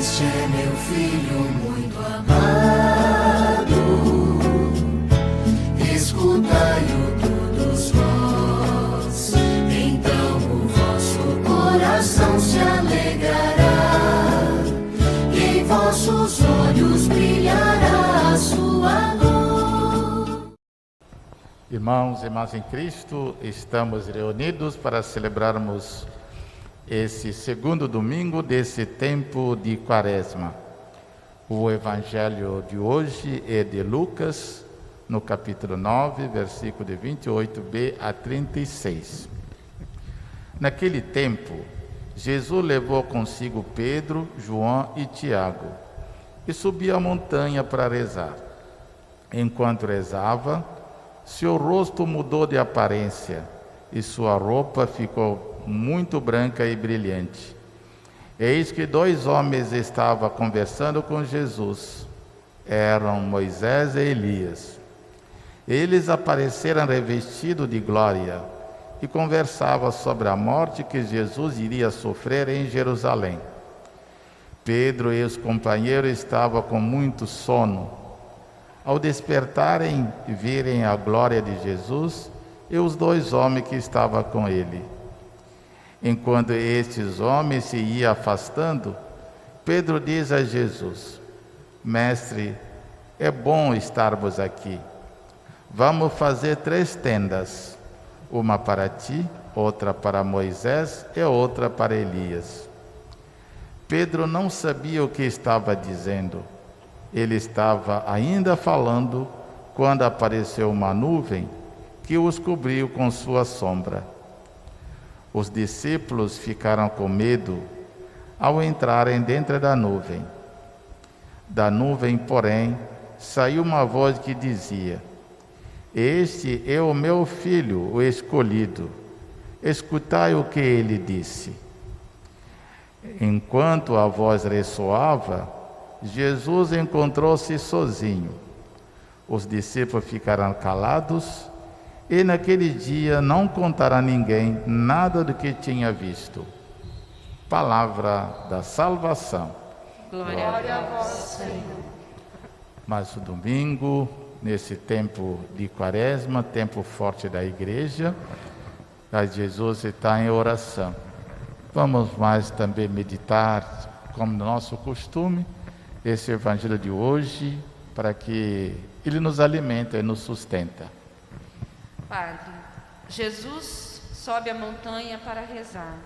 Este é meu filho muito amado, escutai-o todos vós, então o vosso coração se alegrará, e em vossos olhos brilhará a sua luz. Irmãos e irmãs em Cristo, estamos reunidos para celebrarmos esse segundo domingo desse tempo de Quaresma. O evangelho de hoje é de Lucas, no capítulo 9, versículo de 28b a 36. Naquele tempo, Jesus levou consigo Pedro, João e Tiago e subiu a montanha para rezar. Enquanto rezava, seu rosto mudou de aparência e sua roupa ficou muito branca e brilhante. Eis que dois homens estavam conversando com Jesus. Eram Moisés e Elias. Eles apareceram revestidos de glória e conversavam sobre a morte que Jesus iria sofrer em Jerusalém. Pedro e os companheiros estavam com muito sono. Ao despertarem e virem a glória de Jesus e os dois homens que estavam com ele. Enquanto estes homens se iam afastando, Pedro diz a Jesus: Mestre, é bom estarmos aqui. Vamos fazer 3 tendas, uma para ti, outra para Moisés e outra para Elias. Pedro não sabia o que estava dizendo. Ele estava ainda falando quando apareceu uma nuvem que os cobriu com sua sombra. Os discípulos ficaram com medo ao entrarem dentro da nuvem. Da nuvem, porém, saiu uma voz que dizia: Este é o meu filho, o escolhido. Escutai o que ele disse. Enquanto a voz ressoava, Jesus encontrou-se sozinho. Os discípulos ficaram calados e naquele dia não contaram a ninguém nada do que tinha visto. Palavra da salvação. Glória a vós, Senhor. Mas o domingo, nesse tempo de Quaresma, tempo forte da igreja, Jesus está em oração. Vamos mais também meditar, como nosso costume, esse evangelho de hoje, para que ele nos alimente e nos sustenta. Padre, Jesus sobe a montanha para rezar.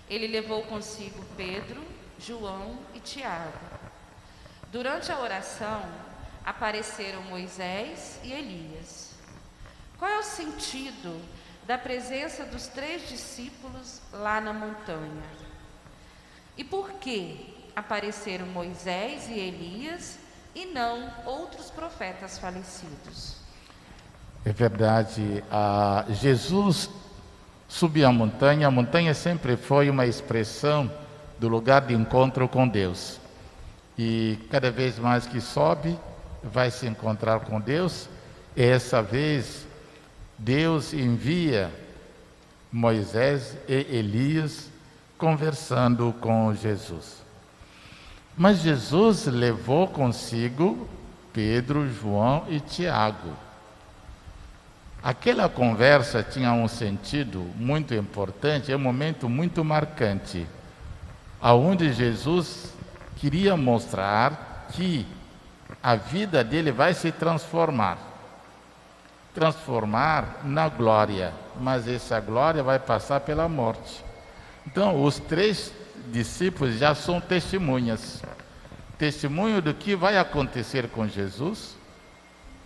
Ele levou consigo Pedro, João e Tiago. Durante a oração, apareceram Moisés e Elias. Qual é o sentido da presença dos 3 discípulos lá na montanha? E por que apareceram Moisés e Elias e não outros profetas falecidos? É verdade, Jesus subiu a montanha sempre foi uma expressão do lugar de encontro com Deus. E cada vez mais que sobe, vai se encontrar com Deus. E essa vez, Deus envia Moisés e Elias conversando com Jesus. Mas Jesus levou consigo Pedro, João e Tiago. Aquela conversa tinha um sentido muito importante, é um momento muito marcante, aonde Jesus queria mostrar que a vida dele vai se transformar na glória, mas essa glória vai passar pela morte. Então, os 3 discípulos já são testemunho do que vai acontecer com Jesus,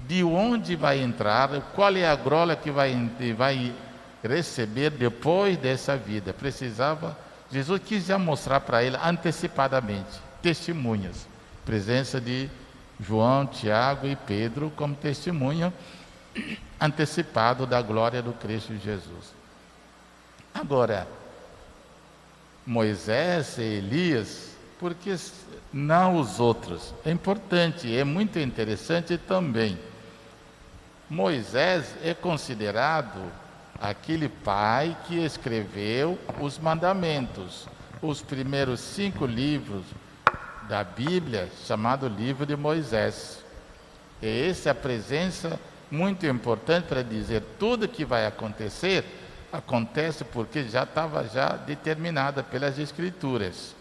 de onde vai entrar, qual é a glória que vai receber depois dessa vida. Jesus quis já mostrar para ele antecipadamente, testemunhas, presença de João, Tiago e Pedro como testemunha antecipado da glória do Cristo Jesus. Agora, Moisés e Elias, por que não os outros? É importante, é muito interessante também. Moisés é considerado aquele pai que escreveu os mandamentos, os primeiros 5 livros da Bíblia, chamado Livro de Moisés. E essa é a presença muito importante para dizer tudo que vai acontecer, acontece porque já estava determinada pelas Escrituras.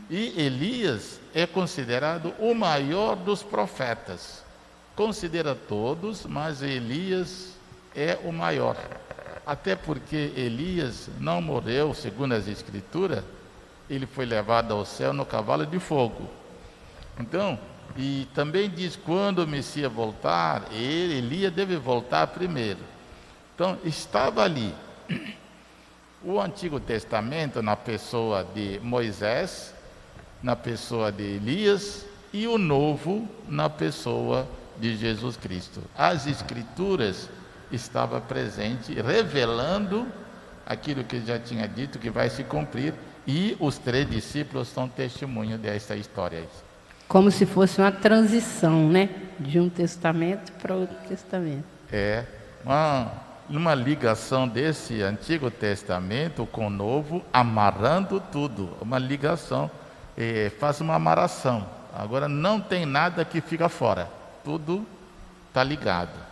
E Elias é considerado o maior dos profetas. Considera todos, mas Elias é o maior. Até porque Elias não morreu, segundo as Escrituras, ele foi levado ao céu no cavalo de fogo. Então, e também diz, quando o Messias voltar, Elias deve voltar primeiro. Então, estava ali o Antigo Testamento na pessoa de Moisés, na pessoa de Elias, e o Novo na pessoa de Jesus Cristo. As Escrituras estavam presentes, revelando aquilo que já tinha dito que vai se cumprir, e os 3 discípulos são testemunho dessa história. Como se fosse uma transição, né? De um testamento para outro testamento. É uma ligação desse Antigo Testamento com o Novo, amarrando tudo. Uma ligação, faz uma amarração. Agora não tem nada que fica fora. Tudo está ligado.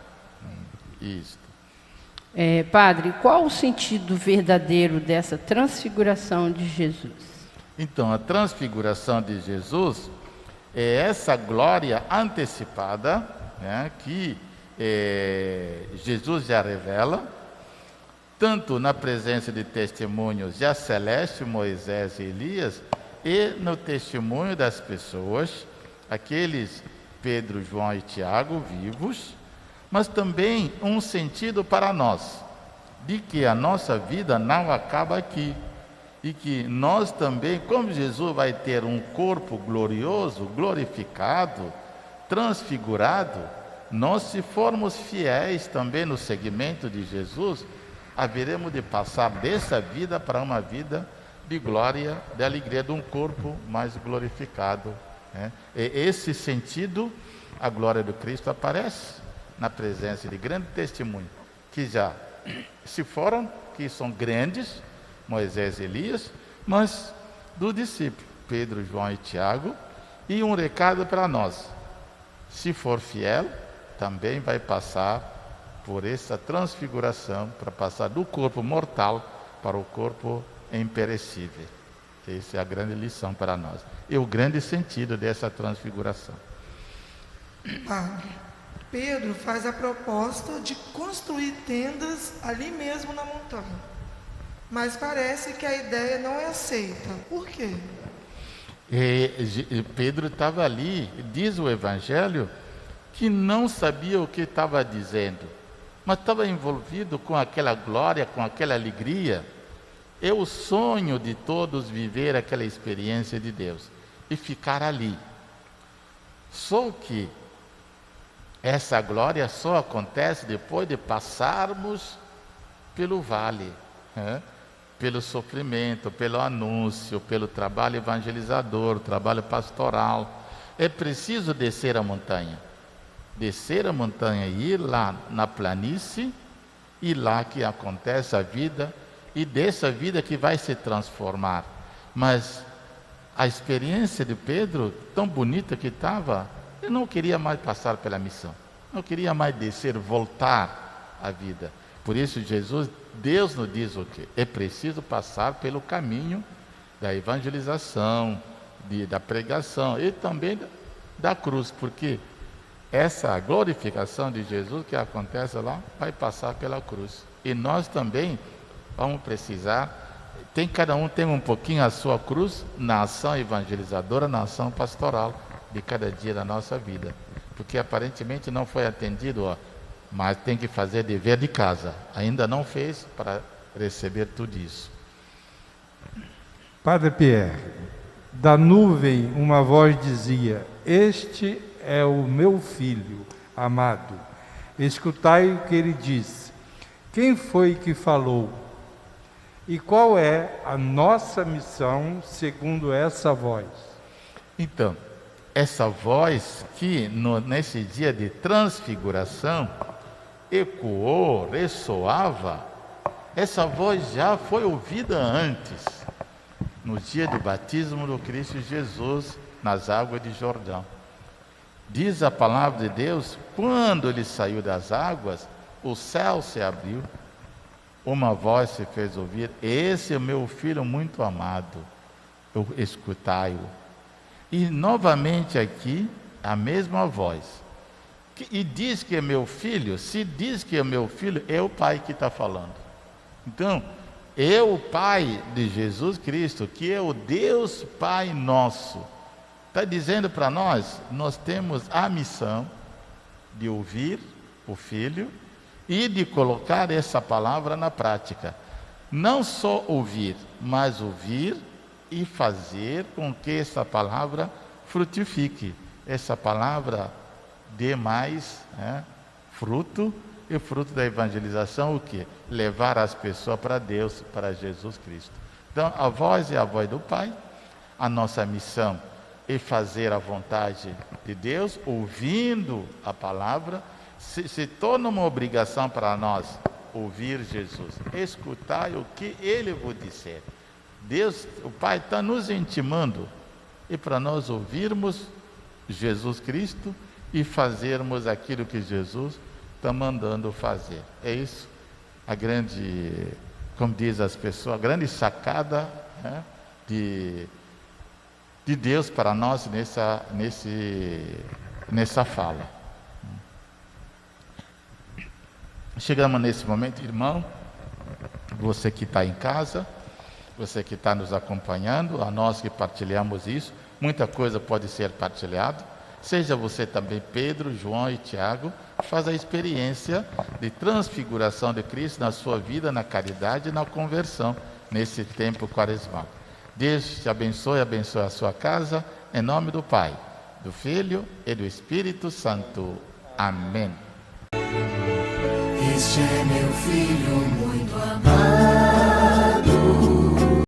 Isso. Padre, qual o sentido verdadeiro dessa transfiguração de Jesus? Então, a transfiguração de Jesus é essa glória antecipada, né, que Jesus já revela, tanto na presença de testemunhos já celestes, Moisés e Elias, e no testemunho das pessoas, aqueles Pedro, João e Tiago vivos, mas também um sentido para nós, de que a nossa vida não acaba aqui, e que nós também, como Jesus vai ter um corpo glorioso, glorificado, transfigurado, nós, se formos fiéis também no seguimento de Jesus, haveremos de passar dessa vida para uma vida de glória, de alegria, de um corpo mais glorificado, né? E esse sentido, a glória do Cristo aparece na presença de grandes testemunhos, que já se foram, que são grandes, Moisés e Elias, mas do discípulo, Pedro, João e Tiago, e um recado para nós: se for fiel, também vai passar por essa transfiguração, para passar do corpo mortal para o corpo imperecível. Essa é a grande lição para nós, e o grande sentido dessa transfiguração. Padre, Pedro faz a proposta de construir tendas ali mesmo na montanha, mas parece que a ideia não é aceita. Por quê? Pedro estava ali, diz o Evangelho, que não sabia o que estava dizendo, mas estava envolvido com aquela glória, com aquela alegria. É o sonho de todos viver aquela experiência de Deus e ficar ali. Só que essa glória só acontece depois de passarmos pelo vale, né? Pelo sofrimento, pelo anúncio, pelo trabalho evangelizador, trabalho pastoral. É preciso descer a montanha. Descer a montanha e ir lá na planície, e lá que acontece a vida, e dessa vida que vai se transformar. Mas a experiência de Pedro, tão bonita que estava, eu não queria mais passar pela missão, não queria mais descer, voltar à vida. Por isso Deus nos diz o quê? É preciso passar pelo caminho da evangelização, da pregação e também da cruz, porque essa glorificação de Jesus que acontece lá vai passar pela cruz. E nós também vamos precisar, cada um tem um pouquinho a sua cruz na ação evangelizadora, na ação pastoral de cada dia da nossa vida. Porque aparentemente não foi atendido, mas tem que fazer dever de casa. Ainda não fez para receber tudo isso. Padre Pierre, da nuvem uma voz dizia: este é o meu filho amado, escutai o que ele disse. Quem foi que falou? E qual é a nossa missão segundo essa voz? Então, essa voz que nesse dia de transfiguração ecoou, ressoava, essa voz já foi ouvida antes, no dia do batismo do Cristo Jesus, nas águas de Jordão. Diz a palavra de Deus, quando ele saiu das águas, o céu se abriu, uma voz se fez ouvir: esse é o meu filho muito amado, escutai-o. E novamente aqui, a mesma voz. E diz que é meu filho. Se diz que é meu filho, é o Pai que está falando. Então, é o Pai de Jesus Cristo, que é o Deus Pai nosso. Está dizendo para nós, nós temos a missão de ouvir o Filho e de colocar essa palavra na prática. Não só ouvir, mas ouvir e fazer com que essa palavra frutifique. Essa palavra dê mais fruto, e fruto da evangelização o quê? Levar as pessoas para Deus, para Jesus Cristo. Então, a voz é a voz do Pai, a nossa missão é fazer a vontade de Deus, ouvindo a palavra, se torna uma obrigação para nós ouvir Jesus, escutar o que Ele vos disser. Deus, o Pai está nos intimando, e para nós ouvirmos Jesus Cristo e fazermos aquilo que Jesus está mandando fazer. É isso a grande, como diz as pessoas, a grande sacada de Deus para nós nessa fala. Chegamos nesse momento, irmão, você que está em casa, você que está nos acompanhando, a nós que partilhamos isso, muita coisa pode ser partilhada. Seja você também, Pedro, João e Tiago, faz a experiência de transfiguração de Cristo na sua vida, na caridade e na conversão, nesse tempo quaresmal. Deus te abençoe, abençoe a sua casa, em nome do Pai, do Filho e do Espírito Santo. Amém. Este é meu filho